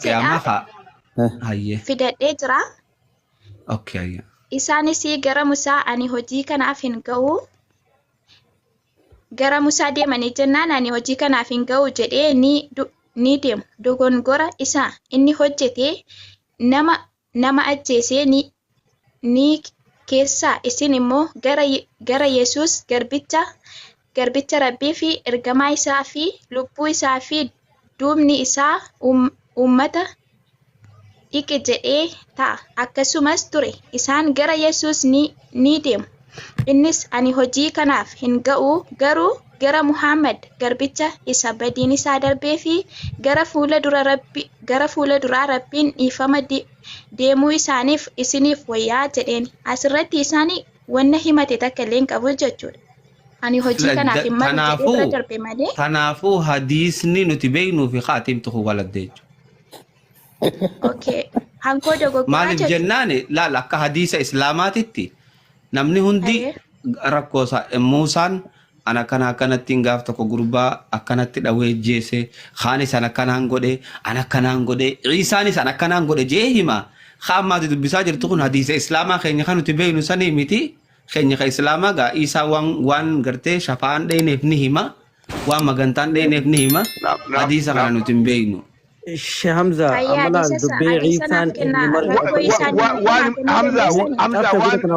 jedha Qiyaama hayyee. fidadhee jira. Okay hayyee. Isaanis gara Musaa ani hojii kanaaf hin ga'u. Gara Musaa deemanii jennaan ani hojii kanaaf hin ga'u jedhee ni deemu. Dogongora isaa inni hojjete nama ajjeesee ni keessaa isin immoo gara Yesuus garbicha Rabbii fi ergamaa isaa fi lubbuu isaa fi duubni isaa uummata dhiqe jedhee ta'a. Akkasumas ture isaan gara Yesuus ni deemu. Innis ani hojii kanaaf hin ga'u garuu gara Muhammad garbicha isa badiin isaa darbee fi gara fuula duraa Rabbiin dhiifama deemuu isiniif wayyaa jedheen. Asirratti isaanii wanna himate takka illee hin qabu jechuudha. Ani hojii kanaaf hin malu jedhee bira darbe malee. Kanaafuu hadiisni nuti beeknuu fi khaatimtu waladde jechuudha. Okay. Hankoo dogoggoraa Maaliif jennaan laala akka hadiisa islaamaatitti namni hundi rakkoo Muusaan ana akkanatti gaaf tokko gurbaa akkanatti dhawee jeese khaanis ana akkanaan godhe ana akkanaan godhe Iisaanis ana akkanaan godhe jee hima. Khaammaati dubbisaa jirtu kun hadiisa islaamaa keenya kan nuti beeknu sanii miti. Keenya ka islaamaa gaa Iisaa waan gartee shafaan dheeneef ni hima. Waan magantaan dheeneef ni hima. Hadiisa kana nuti hin beeknu. حمزة أملا دبي عيسان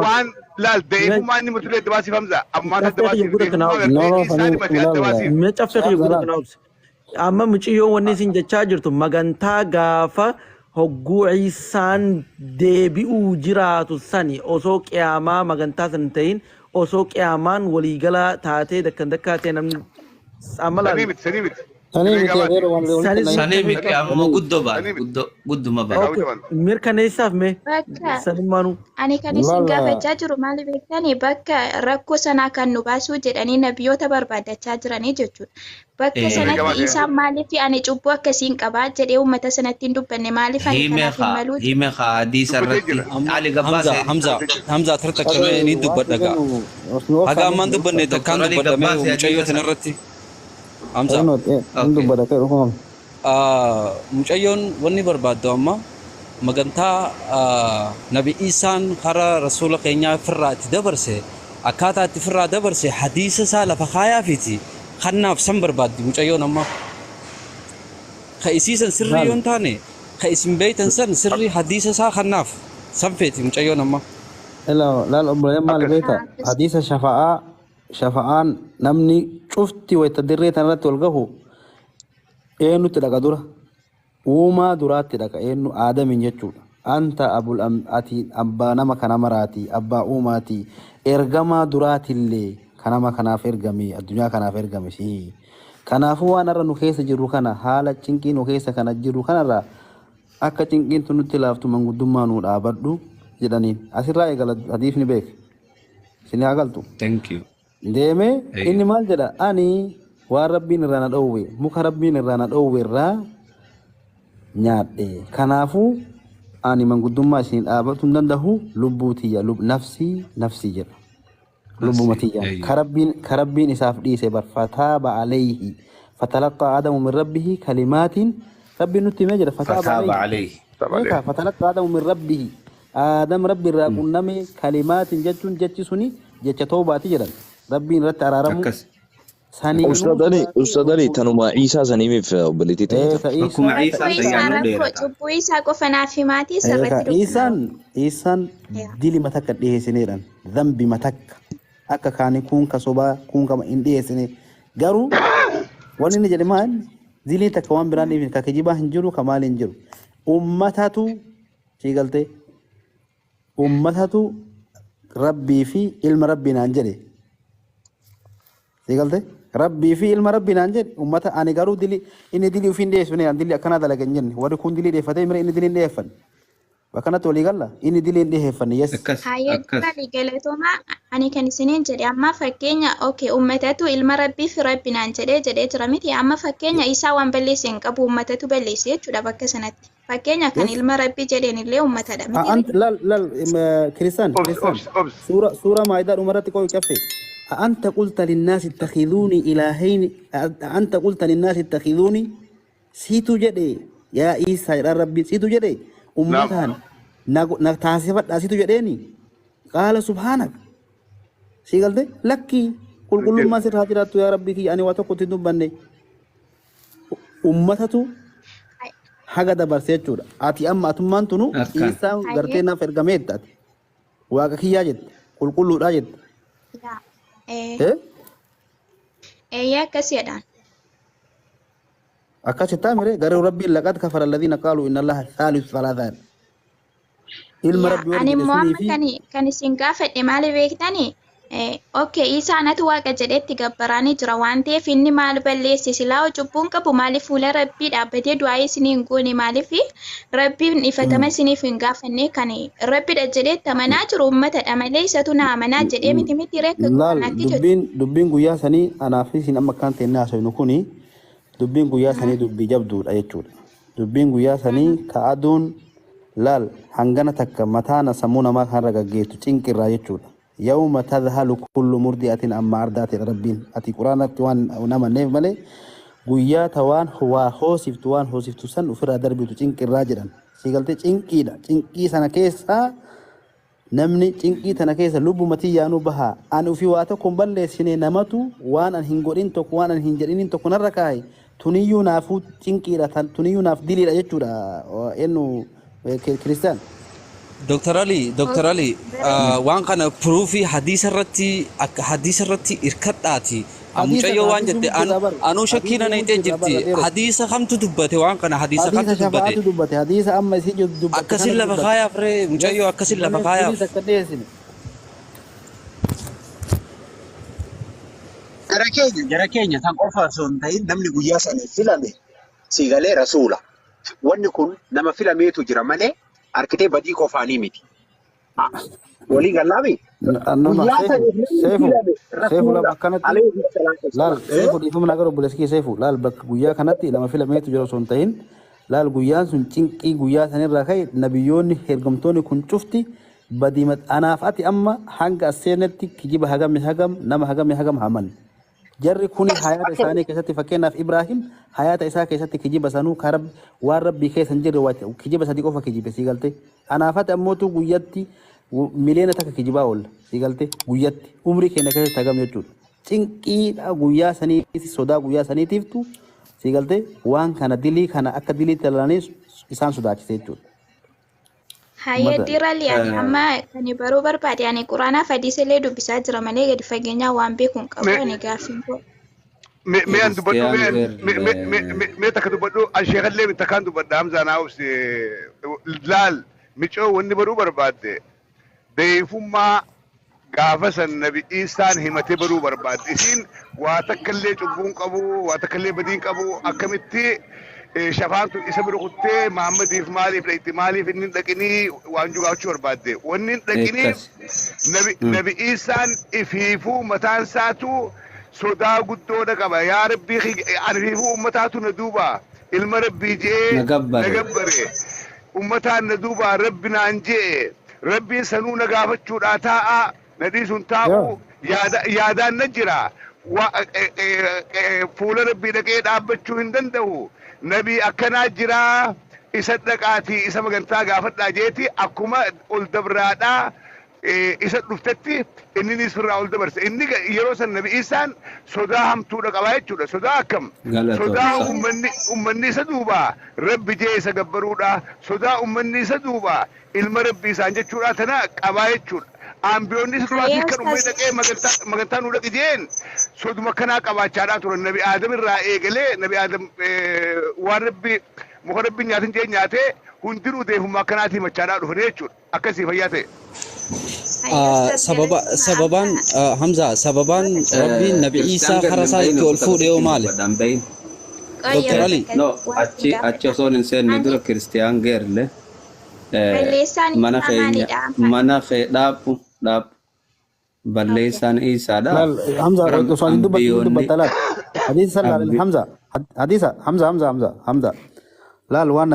وان لا الدين ما اني متولي دباسي حمزة اما دباسي ما تفق يقول لك نوبس أما مچيو وني سين جاجرتو مغانتا غافا هوغو عيسان ديبيو جيراتو ساني اوسو قياما مغانتا سنتين اوسو قيامان وليغلا تاتي دكندكاتي نم أملا سنيمت Sani miti amma gudduma ba'a. Mirkaneessaaf mee? Sanimmaanuu. Ani kan isin gaafachaa jiru maali beektanii bakka rakkoo sanaa kan nu baasuu jedhanii nabiyyoota barbaadachaa jiranii jechuudha. Bakka sanatti isaan maaliif ani cubbuu akkasiin qabaa jedhee uummata sanatti hin dubbanne maaliif ani kanaaf hin maluu? Hime hadiisa irratti Ali Gabbaasee. Hamza tarta kamee ni dubbadha gaa. Haga ammaan dubbanne takkaan dubbadhamee mucayyoota irratti. Hamza. Mucayyoon wanni barbaaddu amma magantaa Nabi Iisaan karaa rasuula keenyaa firraa itti dabarse akkaataa itti firraa dabarse hadiisa isaa lafa kaayaafiti kannaaf san barbaaddi mucayyoon amma. Ka isiisan sirrii yoon taane ka isin beeytan san sirrii hadiisa isaa kannaaf san feeti mucayyoon amma. Laal obboleeyyan maal beekta hadiisa shafa'aan namni cufti wayta dirree tanarratti wal gahu eenyutti dhaqa dura uumaa duraatti dhaqa eenyu aadamin jechuudha. Anta ati abbaa nama kana maraati abbaa uumaati ergamaa duraatillee kanama kanaaf ergame addunyaa kanaaf ergame si. Kanaafuu waan irra nu keessa jirru kana haala cinqii nu keessa kana jirru kanarraa akka cinqiin tun nutti laaftu manguddummaa nu dhaabadhu jedhaniin asirraa eegala hadiisni beek isin haa galtu. Thank you. Deeme inni maal jedha ani waan rabbiin irraa na dhowwe muka rabbiin irraa na dhowwe irraa nyaadhe kanaafuu ani manguddummaa isin dhaabatu hin danda'u lubbuu tiyya nafsii jedha lubbuma tiyya karabbiin isaaf dhiise bar fataaba alayhi fatalaqqa aadamu min rabbihi kalimaatiin rabbiin nutti himee jedha fataaba alayhi fatalaqqa aadamu min rabbihi aadam rabbi irraa qunname kalimaatiin jechuun jechi suni jecha toobaati jedhan ربي نرت أرارمو ثاني أستاذني تنوما عيسى زنيمي في بلدي تاني كم عيسى عيسى كفنا في ماتي سرت عيسى ديلي متك ديه سنيران ذنبي متك أكا كاني كون كسوبا كون كم إنديه سني قارو واني نجري مان ديلي تكوان براني في كجيبا هنجرو كمال هنجرو أمتاتو شي قلتي أمتاتو ربي في علم ربي نانجري سيقولت ربي في علم ربي نانجر أمتا أنا قالوا دلي إن دلي وفين ديس وني عن دلي أكنا دلك إنجن وركون دلي دفتة مر إن دلي ديفن وكنا تولي قال إن دلي ديفن يس هاي دلي قالت وما أنا كان سنين جري أما فكينيا أوكي أمتاتو علم ربي في ربي نانجر جري ترميتي أما فكينيا إيسا وان بليسين كابو أمتاتو بليسين شو دبك سنة فكينيا كان علم ربي جري نللي أمتا دم أنت لا كريستان سورة ما إذا أمرتك كوي كفي أنت قلت للناس اتخذوني إلهين أنت قلت للناس اتخذوني سيتو جدي يا عيسى يا ربي سيتو جدي أمتان نتاسفت سيتو جديني قال سبحانك سيقال ده لكي كل ما سير هاجرات يا ربي كي أنا واتو كنت دبني أمتاتو حاجة دبر سيجورا أتي أما أتمان تنو عيسى غرتنا فرقمت تاتي واقع كي يجد كل راجد يا كسيدان أكاسي تامري قالوا ربي لقد كفر الذين قالوا إن الله ثالث ثلاثة ilma rabbi warra ani jedhe immoo sunii amma fi kan isin gaafadhe maali beektani? Okay, isaanatu waaqa jedhetti gabbaraanii jira waan ta'eef inni maal balleesse silaa cubbuun qabu maaliif fuula rabbii dhaabbatee du'aa isiniin goone maaliif rabbiin ifatama isiniif hin gaafanne kan rabbiidha jedhetti amanaa jiru uummatadha malee isatu na amanaa jedhee miti reekka laal goonatti jiru. dubbiin guyyaa sanii anaaf isin amma kan ta'e haasofnu kuni dubbiin guyyaa sanii dubbii jabduudha jechuudha. Dubbiin guyyaa sanii ka aduun laal hangana takka mataana sammuu namaa kan ragaggeetu cinqirraa jechuudha. يوم تذهل كل مرضعة أما أرضعت ربين أتي قرآن توان ونما نيف مالي قويا توان هو خوسف توان خوسف تسن وفرا دربي تشينك الراجلا سيقلت تشينكي دا تشينكي سنة كيسا نمني تشينكي تنا كيسا لبو متي يانو بها أن في واتكم بل سنة نمتو وان أن هنقرين توك وان أن هنجرين توك نركاي تنيو نافو تشينكي دا تنيو ناف ديلي لا يجورا إنو كريستيان دكتور علي وان كان بروفي حديث الرتي إركضاتي أمشي وان جد أنو شكينا نيتين جبتي حديث خم تدبته وان كان حديث خم تدبته حديث أما يسيج دبته أكسل بخايا فري مشي أكسل بخايا جرا كينيا تان قفا سون تاين نمني غياسا فيلامي سيغالي رسولا واني كون نما فيلامي تجرا مالي أركتي بدي كوفاني ميتي ولي قلابي سيفو لا بكانت لا سيفو دي فمنا غرو بلسكي سيفو لا بك غويا كانتي لما فيلم ميتو جرو سونتين لا غويا سون تشينكي غويا سنين راكاي نبيون هرغمتوني كون شفتي بديمت انا فاتي اما حنغا سينتي كجيب هاغام نما هاغام همان جري كوني حياة إساني كيساتي فكينا في إبراهيم حياة إسا كيساتي كجيب سانو كارب وارب بكيس نجري واتي كجيب سادي قوفا كجيب سيغالتي أنا فات أموتو قوياتي ملينا تاك كجيبا أول سيغالتي قوياتي عمري كينا كيسا تاقام يجود تنكي قويا ساني سودا قويا ساني تيفتو سيغالتي وان كان ديلي كان أكا ديلي تلاني إسان سوداكي سيجود Hayyee dirali amma kan baruu barbaade ani quraanaa fadhiisellee dubbisaa jira malee gadi fageenyaa waan beekuun qabu ani gaaffiin koo. Me an dubadhu me takka dubadhu an sheekallee takkaan dubadha hamzaa naa obse laal micoo wanni baruu barbaadde beeyfummaa gaafa san nabi Iisaan himatee baruu barbaadde isiin waa takkallee cubbuun qabu waa takkallee badiin qabu akkamitti shafaantu isa bira kuttee Muhammadiif maaliif dhayti maaliif inni dhaqinii waan jugaachuu barbaadde wanni dhaqinii nabi Iisaan ifiifuu mataan isaatu sodaa guddoodha qaba yaa rabbii ifiifuu ummataatu na duuba ilma rabbii jee nagabbare ummataan na duuba rabbi naan jee rabbiin sanuu na gaafachuudhaa taa'a na dhiisuun taa'u yaadaan na jira fuula rabbii dhaqee dhaabbachuu hin danda'u. Nabi akkanaa jira isa dhaqaatii isa magantaa gaafadhaa jeeti akkuma ol dabraadhaa isa dhuftetti inni sirraa ol dabarse inni yeroo san nabi Iisaan sodaa hamtuudha qabaa jechuudha sodaa akkam sodaa ummanni isa duuba rabbi jee isa gabbaruudha sodaa ummanni isa duuba ilma rabbi isaan jechuudha tana qabaa jechuudha. Ambiyoonni sirraatti kan uumee dhaqee magantaa nu dhaqi jeen soduma kanaa qabaachaadhaa turan nabi Aadam irraa eegalee nabi Aadam waan rabbi muka rabbi nyaatin jee nyaatee hundinuu deefummaa akkanaatii machaadhaa dhufan jechuudha akkasii fayyaa ta'e. sababaan Hamza sababaan rabbi nabi Iisaa karaa isaa itti ol fuudhee yoo maali? Dr. Ali. No, achi osoo hin seenne dura Kiristiyaan geerle mana kee dhaabu balleessaan Iisaadha. Hamza osoo dubbatalaa hadiisa sallallahu Hamza hadiisa Hamza لال وان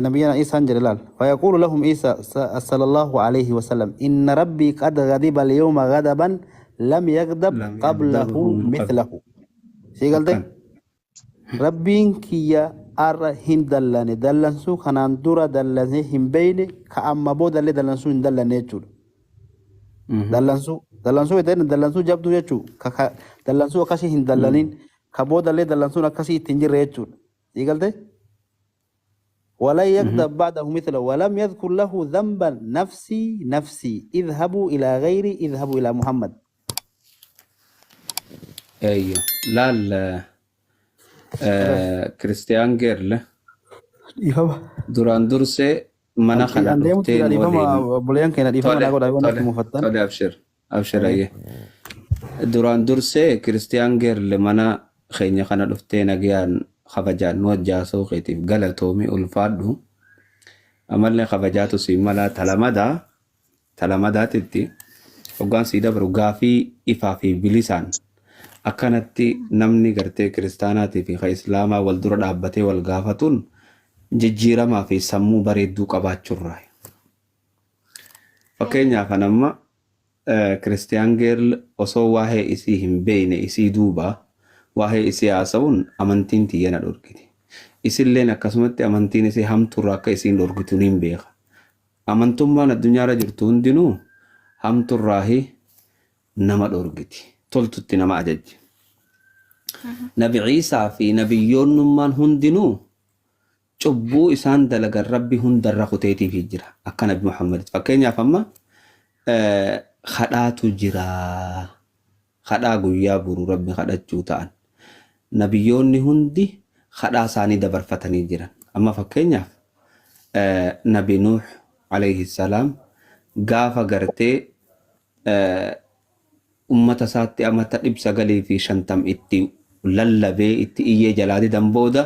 نبينا عيسى انجل لال فيقول لهم عيسى صلى الله عليه وسلم إن ربي قد غضب اليوم غضبا لم يغضب قبله مثله سيقال ده ربين كيا arra hin dallane dallansuu kanaan dura dallane hin beeyne ka amma boodallee dallansuu hin dallane jechuudha. Dallansuu jedhanii dallansuu jabduu jechuudha. Dallansuu akkasii hin dallanin ka boodallee dallansuun akkasii ittiin jirre jechuudha. Dhiigalte? ولا يكذب بعده مثله ولم يذكر له ذنبا نفسي اذهبوا إلى غيري اذهبوا إلى محمد. ايوه لا كريستيان جيرل دوران درسي منا خنا دفتين بوليان كنا ديفما ناقول مفتن. أبشر أيه دوران درسي كريستيان جيرل منا خيني خنا دفتين أجيان خفجان نوجه سوقتي غلطومي الفادو أمرني خفجاتو سيمالا تلامدا تتي وقان سيدا بروغافي إفافي بلسان أكانتي نمني غرتي كريستاناتي في خي إسلاما والدور دابتي والغافتون ججيرا ما في سمو بريدو قبات راي فكينيا فنما كريستيان جيرل وصو واهي إسيهم بين إسي دوبا waa'ee isii haasa'uun amantiin tiyya na dhorkiti. Isilleen akkasumatti amantiin isii hamtuurraa akka isiin dhorkituun hin beeka. Amantummaan addunyaarra jirtu hundinuu hamtuurraa nama dhorkiti. Toltutti nama ajajji. Nabi Ciisaa fi nabiyyoonnummaan hundinuu cubbuu isaan dalagan rabbi hundarra kuteetiif jira. Akka Nabi Muhammad. Fakkeenyaaf amma kadhaatu jira. Kadhaa guyyaa buru rabbi kadhachuu ta'an. Nabiyyoonni hundi kadhaa isaanii dabarfatanii jiran. Amma fakkeenyaaf Nabi Nuux alayhi salaam gaafa gartee ummata isaatti amata 950 itti lallabee itti iyyee jalaa didan booda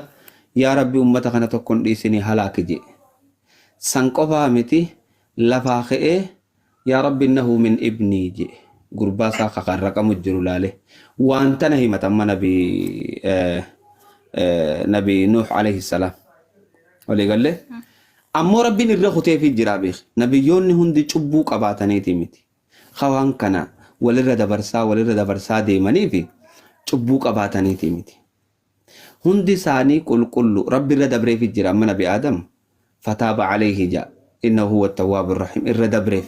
yaa rabbi ummata kana tokkon dhiisinii halaaki jedhe. San qofaa miti lafaa ka'ee yaa rabbi innahu min ibnii jedhe. Gurbaa isaa kakarraqamu jiru laale waan tana himatamma nabi Nuux alayhi salaam walii galle ammoo rabbiin irra kuteefi jira beek nabiyyoonni hundi cubbuu qabaataniiti miti khawaan kana walirra dabarsaa deemaniifi cubbuu qabaataniiti miti hundi isaanii qulqullu rabbi irra dabreefi jira amma nabi Aadam fataaba alayhi jaa innahu huwa at-tawwaabu ar-rahiim irra dabreef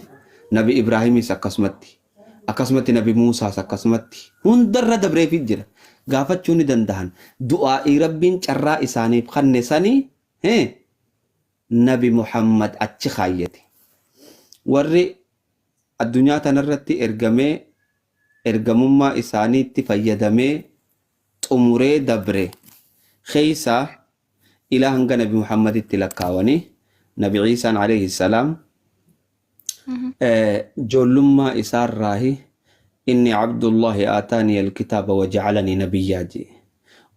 nabi Ibraahimis akkasumatti nabi Muusaas akkasumatti hundarra dabreefi jira gaafachuu ni danda'an du'aa'ii rabbiin carraa isaaniif kanne sanii nabi Muhammad achi kaayyate warri addunyaa tanarratti ergamummaa isaaniitti fayyadamee xumuree dabre keeysaa ilaa hanga nabi Muhammaditti lakkaawanii nabi Ciisaan alayhi salaam جولما إسار راهي إني عبد الله آتاني الكتاب وجعلني نبيا جي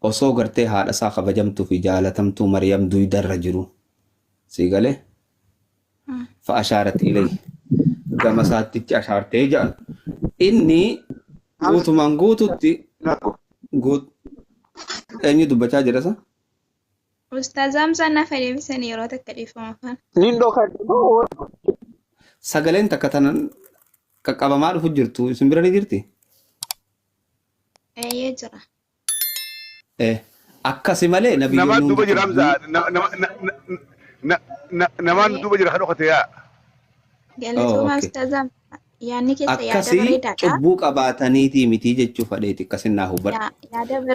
وصوغرتها لساق فجمت في جالتمت مريم دوي درجرو سيقاله فأشارت إليه كما ساتت أشارت جان إني قوت من قوت أني دبتا جرسا أستاذ أمسانا فريبسني روتك كريفة مفان Sagaleen takka tanan qaqqabamaa dhufu jirtu isin bira ni jirti? Jira. Akkasi malee nabiyyoonni namaan duuba jira Hamza namaan duuba jira kan dhokate yaa. Galatooma Ustaazaa yaanni keessa yaada akkasii bareedaadha. cubbuu qabaataniitii miti jechuu fadheeti akkasin naa hubadha.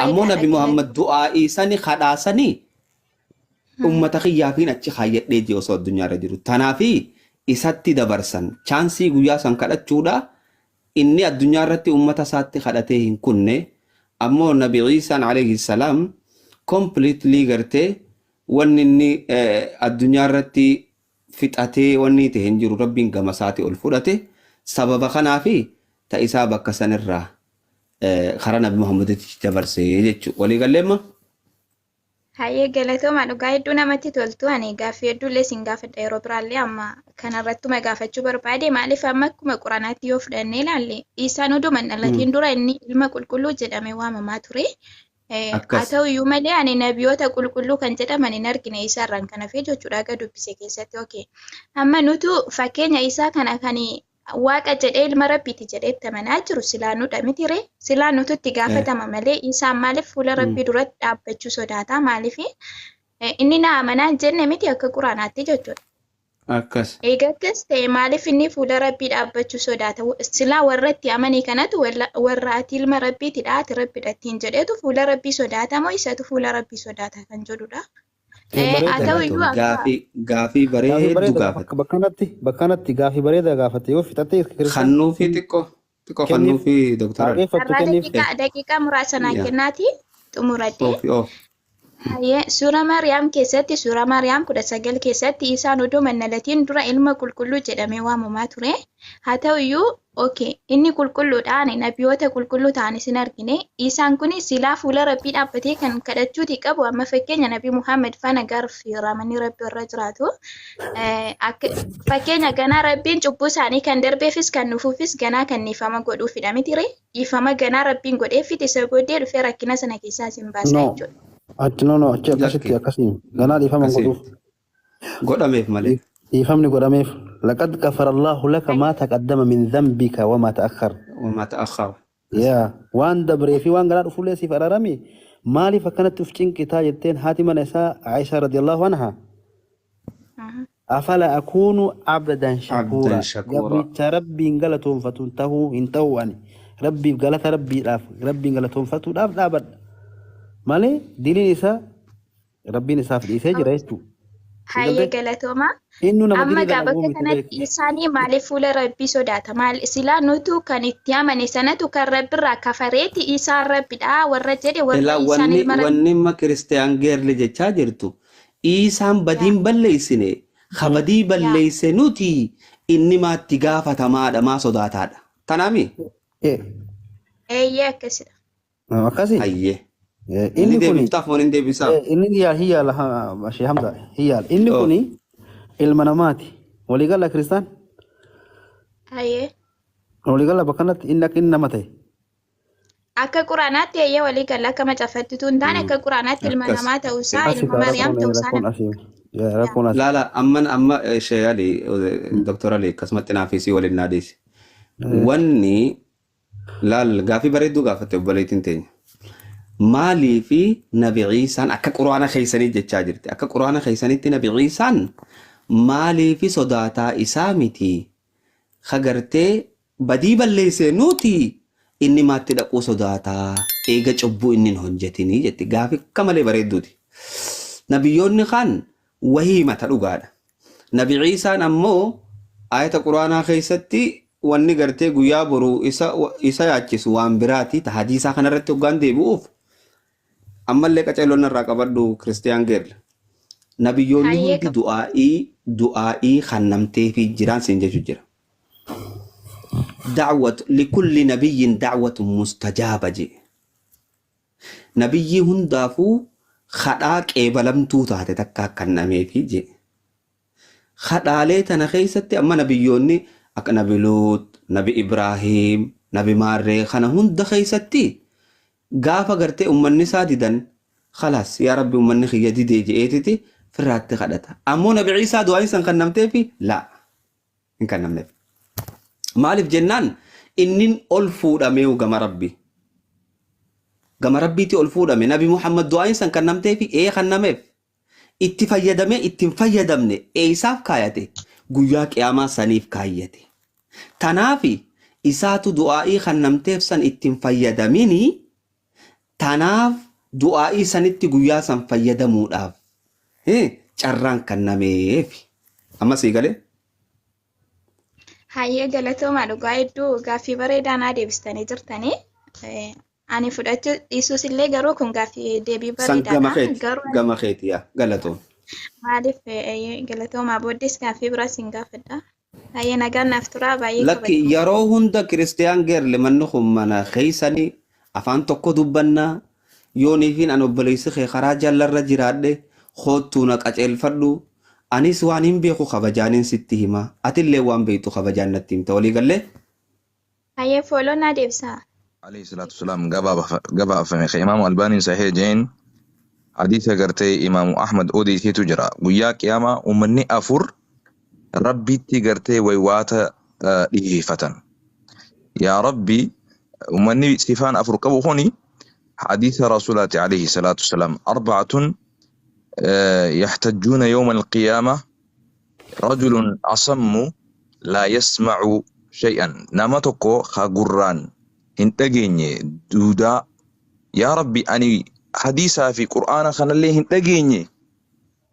Ammoo nabi Muhammad du'aa'ii sani kadhaasanii ummata kiyyaafiin achi kaayyadhee jee osoo addunyaarra jiru. Tanaafi isatti dabarsan chaansii guyyaa san kadhachuudha inni addunyaa irratti ummata isaatti kadhatee hin kunne ammoo nabi Ciisaan alayhi salaam completely gartee wanni inni addunyaa irratti fixatee wanni ta'e hin jiru rabbiin gama isaati ol fudhate sababa kanaafi ta'isaa bakka sanirraa karaa nabi Muhammaditti dabarsee jechuudha walii galleemma. Hayyee galatooma dhugaa hedduu namatti toltu ani gaaffii hedduullee sin gaafadha yeroo biraallee amma kanarrattuma gaafachuu barbaade maaliif amma akkuma quraanaatti yoo fudhannee ilaalle Iisaan oduma dhalatiin dura inni ilma qulqulluu jedhamee waamamaa ture. Haa ta'u iyyuu malee ani nabiyoota qulqulluu kan jedhaman hin argine Iisaarraan kana fee jechuudha aga dubbise keessatti amma nutu fakkeenya Iisaa kana kan waaqa jedhee ilma rabbiiti jedheetti amanaa jiru silaanudha mitire silaan nuti itti gaafatama malee Iisaan maaliif fuula rabbii duratti dhaabbachuu sodaata maaliif inni na amanaa hin jenne miti akka quraanaatti jechuudha. akkas Egaa akkas ta'e maaliif inni fuula rabbii dhaabbachuu sodaata? Silaa warra itti amanii kanatu warra ati ilma rabbiitidha ati rabbiidha ittiin jedheetu fuula rabbii sodaata moo isatu fuula rabbii sodaata kan jedhudha. Haa ta'u iyyuu akka gaafii bareedu gaafate bakkanatti gaafii bareeda gaafate yoo fixatte kannuufi xiqqoo kannuufi doktora har'a daqiiqaa muraasa naa kennaati xumuradhee. Suura Maariyaam keessatti suura Maariyaam 19 keessatti Isaan odoo mannalatiin dura ilma qulqulluu jedhamee waamamaa ture. Haa ta'u iyyuu inni qulqulluudhaan nabiyoota qulqulluu ta'an isin argine. Isaan kun silaa fuula rabbii dhaabbatee kan kadhachuuti qabu amma fakkeenya nabii Muhammad faana gaarfi raamanii rabbii irra jiraatu. Fakkeenya ganaa rabbiin cubbuu isaanii kan darbeefis kan nufuufis ganaa kan dhiifama godhuufidha mitire. Dhiifama ganaa rabbiin godheefit isa booddee dhufee rakkina sana keessaa isin baasa jechuudha. achi akkasitti akkasiin ganaa dhiifama godhuuf godhameef malee dhiifamni godhameef laqad gafara Allahu laka maa taqaddama min dhanbika wamaa ta'akhkhar yaa waan dabree fi waan ganaa dhufullee siif araarame maaliif akkanatti uf cinqitaa jetteen haati mana isaa Aishaa radiyallahu anhaa afala akuunu abdan shakuura gabricha rabbiin galatoonfatuun tahuu hin ta'u ani rabbiif galata rabbiin galatoonfatuudhaaf dhaabadha malee diliin isaa rabbiin isaaf dhiisee jira jechuudha. Hayyee galatooma. Amma bakka kanatti isaanii maaliif fuula rabbii sodaata? Silaa nutu kan itti amane sanatu kan rabbirraa kafareeti isaan rabbidha warra jedhe warra isaan ilma rabbi. Wanni amma kiristiyaan geerli jechaa jirtu isaan badiin balleessine kabadii balleesse nuti inni maatti gaafatamaadha maa sodaataadha. Tanaami? Eeyyee akkasidha. Akkasii? Hayyee. Inni deebiftaaf waan hin deebisaa. Inni hiyyaala Shee Hamza hiyyaala. Inni kuni ilma namaati. Waliigala kiristaan? Hayyee. Waliigala bakkanatti inni akka inni nama ta'e. Akka quraanaatti eeyyee waliigala akka macaafattituu hin taane akka quraanaatti ilma namaa ta'uusaa ilma Maariyaam ta'uusaa. Laala amma Shee Ali Doktor Ali akkasumatti naafisii waliin naadeessi. Wanni laal gaafii bareedduu gaafatte obboleettiin teenya. Maalii fi Nabi Ciisaan akka quraana keessanii jechaa jirti. Akka quraana keessanitti Nabi Ciisaan maalii fi sodaataa isaa miti. Hagartee badii balleessee nuti inni maatti dhaquu sodaataa eega cubbuu inni hin hojjetinii jetti. Gaafii akka malee bareedduuti. Nabiyyoonni kaan wahii mata dhugaadha. Nabi Ciisaan ammoo ayata quraanaa keessatti wanni gartee guyyaa boruu isa yaachisu waan biraati. Hadiisaa kanarratti hoggaan deebi'uuf. Ammallee qaceelloon irraa qabadhu kiristiyaan geerle. Nabiyyoonni hundi du'aa'ii kannamtee fi jiraan siin jechuu jira. Likulli nabiyyin da'watu mustajaaba jedhe. Nabiyyii hundaafuu kadhaa qeebalamtuu taate takka kannameefi jedhe. Kadhaalee tana keessatti amma nabiyyoonni akka Nabi Luut, Nabi Ibraahiim, Nabi Maarree kana hunda keessatti gaafa gartee ummanni isaa didan khalaas yaa rabbi ummanni kiyya didee je'eetiti firraatti kadhata. Ammoo Nabi Ciisaa du'aan san kannamteefi laa hin kannamneef. Maaliif jennaan inni ol fuudhamee gama rabbi. Gama rabbiitti ol fuudhame Nabi Muhammad du'aan san kannamteefi kannameef. Itti fayyadamee ittiin fayyadamne isaaf kaayate guyyaa qiyaamaa saniif kaayyate. Tanaafi isaatu du'aa'ii kannamteef san ittiin fayyadamini tanaaf du'aa'ii sanitti guyyaa san fayyadamuudhaaf carraan kannameef. Amma sii galee? Hayyee galatoomaa dhugaa hedduu gaaffii bareedaa naa deebistanii jirtanii. Ani fudhachuu dhiisuus illee garuu kun gaaffii deebii bareedaadha. Gama keeti yaa galatoom. Maaliif galatoomaa booddees gaaffii biraas hin gaafadha. Hayyee nagaan naaf turaa baay'ee lakki yeroo hunda kiristiyaan geerle manni kun mana keessanii afaan tokko dubbannaa yooniifin an obboleessi kee karaa jallarra jiraadhe hoottuu na qaceelfadhu anis waan hin beeku kabajaanin sitti hima atillee waan beektu kabajaan natti himta walii gallee. Hayyee fooloo naa deebisaa. Alayhi salaatu wasalaam gabaafame imaamu Albaaniin sahee jeen hadiisa gartee imaamu Ahmad odiitiitu jira guyyaa qiyaamaa ummanni afur rabbitti gartee waywaata dhiyeeffatan. Yaa rabbi ummanni sifaan afur qabu kuni حديث رسولات عليه الصلاة والسلام 4 يحتجون يوم القيامة رجل أصم لا يسمع شيئا نمتكو خاقران هنتقيني دودا يا ربي أني حديثا في قرآن خان اللي هنتقيني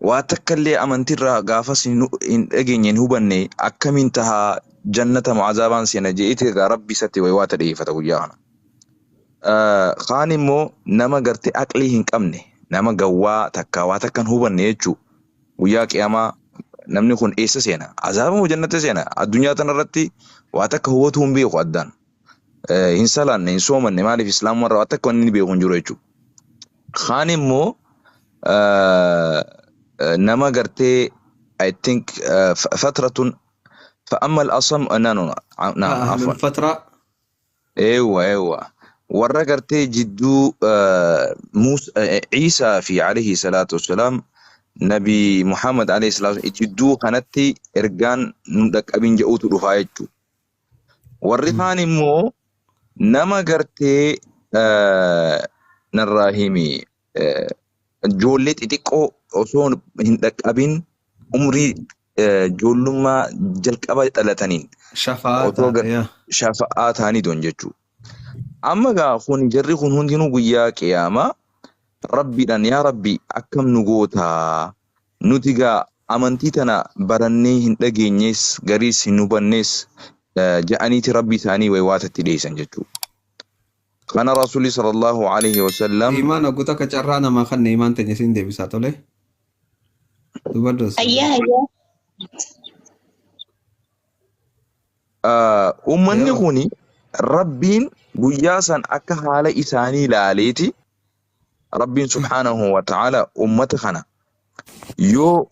واتكلي أمنتر غافس هنتقيني هبني أكم انتها جنة معذابان سينجيئتي ربي ستي ويوات الإيفة ويانا خانمو نما قرتي أقلي هنك أمني نما قوا تكا واتكن هبني يجو وياك ياما namni kun eessa seena azaaba jannata seena addunyaa tanarratti waa takka hubatu hin beeku addaan hin salaanne hin soomanne maaliif islaamarraa waa takka wanni beeku hin jiru jechuudha. Kaan immoo nama gartee I think fatratun فأما الأصم نعم عفوا فترة ايوه warra gartee jidduu عيسى في عليه الصلاة والسلام نبي محمد عليه الصلاة والسلام جدو كانت إرجان ندك أبين جاوت رفايتو والرفان مو نما قرتي نراهيمي جولت إتكو أصون هندك أبين عمري جولما جلك أبا تلاتنين شفاعات هاني دون جتو أما قا خون جري خون هندينو قيا كياما ربي دان يا ربي أكم نغوتا نتيجا أمانتيتنا برني هندقينيس غريس هنوبانيس جاءني ربي ثاني ويوات التليسان جتو كان رسول صلى الله عليه وسلم إيمان أقول كجرانا ما خلنا إيمان تنسين دي بساتو ليه تبردس أيه أمني خوني ربين قياسا أكا حالة إساني لاليتي ربي سبحانه وتعالى أمتخنا يو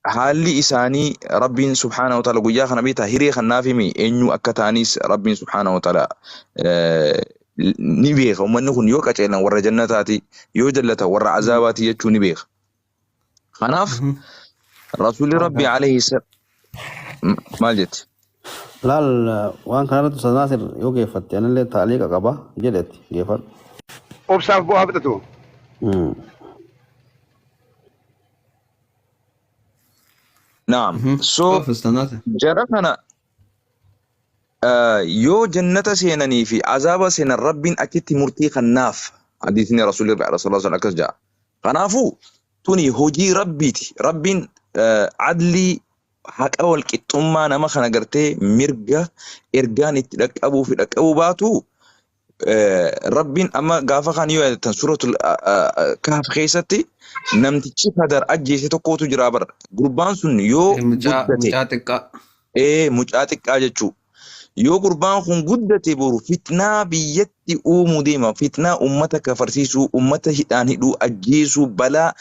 حالي إساني ربي سبحانه وتعالى قيا خنا بيتا هيري خنا في مي إنيو أكتانيس ربي سبحانه وتعالى نبيخ ومن نكون يو كتيرنا ورا جناتاتي يو جلتا ورا عذاباتي يجو نبيخ خناف رسول ربي عليه السلام مالجت لا وان كانت سناسر يو كيفت يعني اللي تعليق قبا جلت كيفت وبساف بوها بدتو نعم سو جرفنا يو جنة سينني في عذاب سين الرب أكيد مرتي خناف حديثني رسول الله صلى الله عليه وسلم جاء خنافو توني هوجي ربيتي رب عدلي حق أول كتوما نما خنقرتي مرجع إرجاني تلك أبو في لك أبو باتو ربين أما قافا خان يو سورة الكهف خيستي نمتشي فدر أجيسي تقوتو جرابر قربان سن يو مجاتك مجاتك أجتشو يو قربان خون قدتي برو فتنة بيتي أومو ديما فتنة أمتك فرسيسو أمتك هدان هدو أجيسو بلا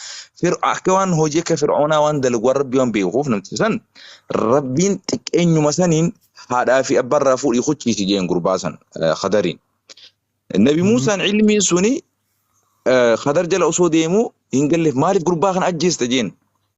أحكوان هوجيك فرعونا وان دلق ورب يوم بيخوف نمتسن ربين تكينيو مسانين هذا في أبرا فوق يخوشي سيجين قرباسا خدرين النبي موسى علمي سوني خدر جل أصو ديمو ينقل له مالك قربا خان أجيس تجين